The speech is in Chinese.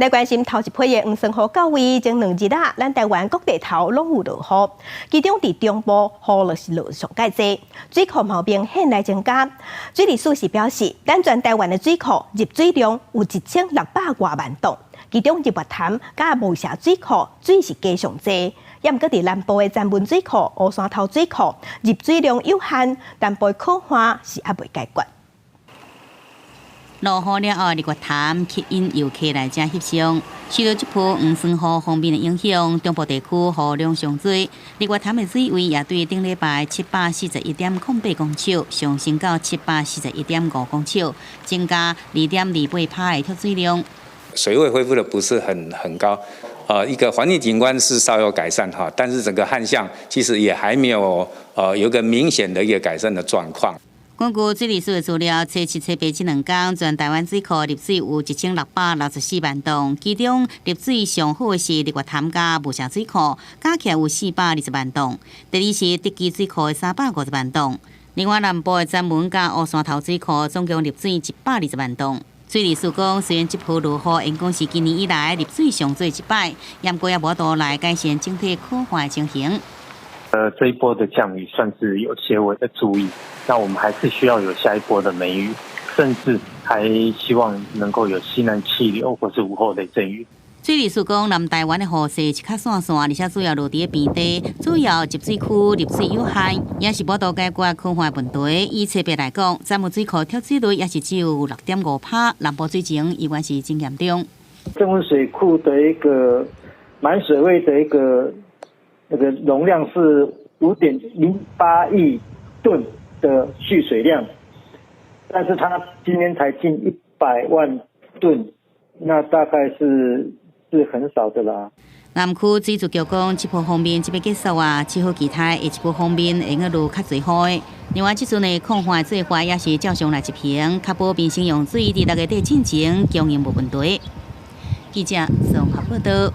来关心头一批的黄山雨到位，前2日啦，咱台湾各地头拢有落雨，其中伫中部雨就是落上介济，水库毛病显来增加。水利署是表示，咱全台湾的水库入水量有1600多万吨，其中日月潭甲雾社水库水是加上济。也毋过伫南部的詹文水库、乌山头水库入水量有限，但被可旱是还未解决。落雨了后，日月潭吸引游客来遮翕相。受到这波黄山雨方面的影响，中部地区雨量上水，日月潭的水位也对顶礼拜741.08公尺上升到741.5公尺，增加2.28趴的脱水量。水位恢复的不是很高，一个环境景观是稍有改善哈，但是整个旱象其实也还没有有一个明显的一个改善的状况。根据水利署的资料，初七、初八这2天，全台湾水库入水有1664万吨，其中入水上好的是日月潭甲雾社水库，加起来有420万吨；第二是德基水库的350万吨。另外南部的詹文甲乌山头水库总共入水120万吨。水利署讲，虽然这波落雨因讲是今年以来入水上最一摆，不过也无多来改善整体可旱的情形。这一波的降雨算是有些微的注意，那我们还是需要有下一波的梅雨，甚至还希望能够有西南气流或是午后雷阵雨。水利署讲，南台湾的雨势是较散散，而且主要落伫平地，主要集水区入水有限，也是无多解决可旱问题。以设备来讲，詹文水库脱水率也是只有6.5趴，南部水情依然是真严重。曾文水库的一个满水位的一个那个容量是5.08亿吨的蓄水量，但是它今天才进100万吨，那大概是很少的啦。南区水资局讲，这波方面即要结束啊，只好其他下一波方面会用落较侪雨。另外，即阵的抗旱做法也是照常来一平，确保民生用水伫6月底进前供应无问题。记者综合报道。